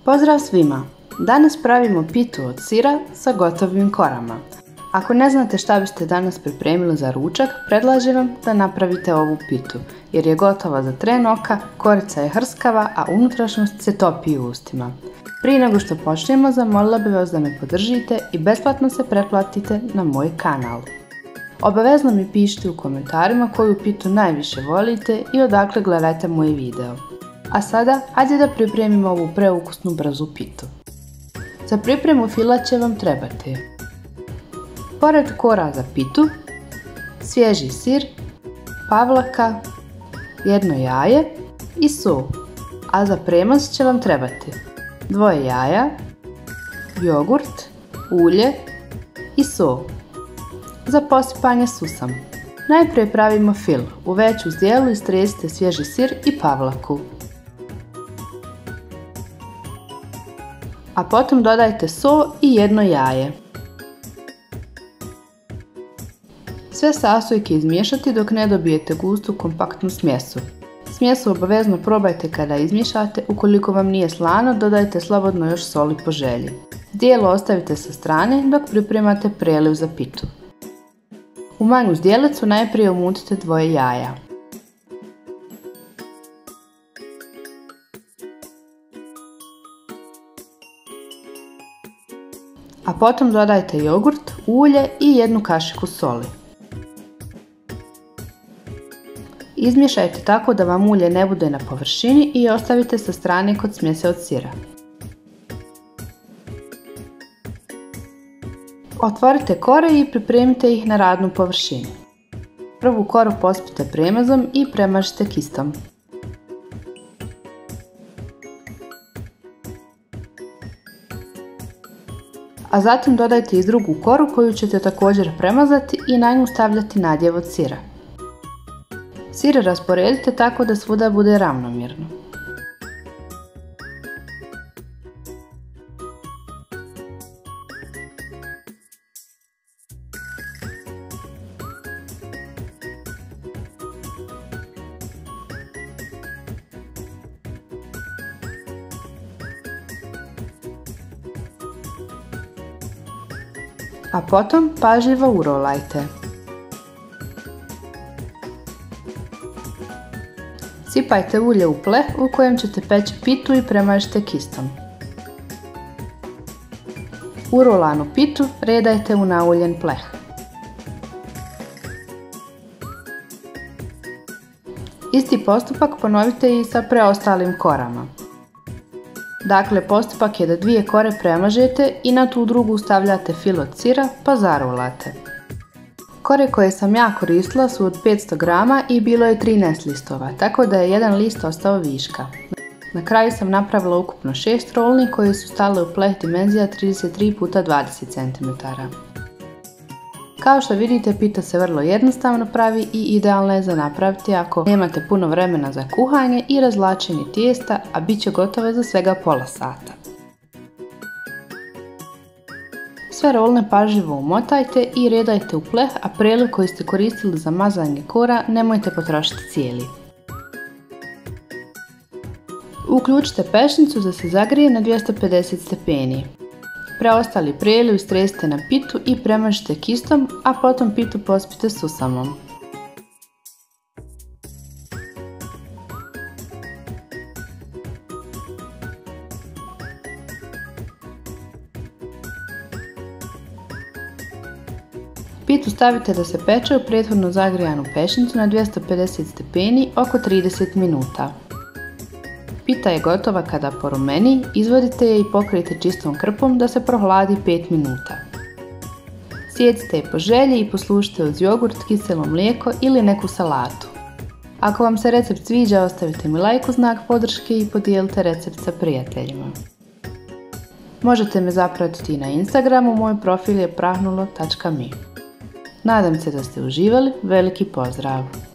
Pozdrav svima! Danas pravimo pitu od sira sa gotovim korama. Ako ne znate šta biste danas pripremili za ručak, predlažem vam da napravite ovu pitu, jer je gotova za tren oka, korica je hrskava, a unutrašnjost se topi u ustima. Prije nego što počnemo, zamolila bih vas da me podržite i besplatno se pretplatite na moj kanal. Obavezno mi pišite u komentarima koju pitu najviše volite i odakle gledate moj video. A sada, hajde da pripremimo ovu preukusnu brzu pitu. Za pripremu fila će vam trebati pored kora za pitu, svježi sir, pavlaka, jedno jaje i sol, a za premaz će vam trebati 2 jaja, jogurt, ulje i sol. Za posipanje susam. Najprije pravimo fil. U veću zdjelu istresite svježi sir i pavlaku. A potom dodajte sol i jedno jaje. Sve sastojke izmiješati dok ne dobijete gustu kompaktnu smjesu. Smjesu obavezno probajte kada izmiješate, ukoliko vam nije slano dodajte slobodno još soli po želji. Zdjelo ostavite sa strane dok pripremate preliv za pitu. U manju zdjelicu najprije umutite 2 jaja. A potom dodajte jogurt, ulje i 1 kašiku soli. Izmiješajte tako da vam ulje ne bude na površini i ostavite sa strane kod smjese od sira. Otvorite kore i pripremite ih na radnu površinu. Prvu koru pospite premazom i premažite kistom. A zatim dodajte i drugu koru koju ćete također premazati i na nju stavljati nadjev od sira. Sir rasporedite tako da svuda bude ravnomjerno. A potom pažljivo urolajte. Sipajte ulje u pleh u kojem ćete peći pitu i premažite kistom. Urolanu pitu redajte u nauljen pleh. Isti postupak ponovite i sa preostalim korama. Dakle, postupak je da 2 kore premažete i na tu drugu stavljate fil od sira pa zarolate. Kore koje sam ja koristila su od 500 grama i bilo je 13 listova, tako da je jedan list ostao viška. Na kraju sam napravila ukupno 6 rolni koje su stale u pleh dimenzija 33 x 20 cm. Kao što vidite, pita se vrlo jednostavno pravi i idealna je za napraviti ako nemate puno vremena za kuhanje i razvlačenje tijesta, a bit će gotova za svega pola sata. Sve rolne pažljivo umotajte i redajte u pleh, a preliv koji ste koristili za mazanje kora nemojte potrošiti cijeli. Uključite pećnicu da se zagrije na 250 stepeni. Preostali preliv istresite na pitu i premažite kistom, a potom pitu pospite susamom. Pitu stavite da se peče u prethodno zagrijanu pećnicu na 250 stepeni oko 30 minuta. Pita je gotova kada porumeni, izvadite je i pokrijte čistom krpom da se prohladi 5 minuta. Sjecite je po želji i poslužite uz jogurt, kiselo mlijeko ili neku salatu. Ako vam se recept sviđa, ostavite mi like u znak podrške i podijelite recept sa prijateljima. Možete me zapratiti i na Instagramu, moj profil je prahnulo.me. Nadam se da ste uživali, veliki pozdrav!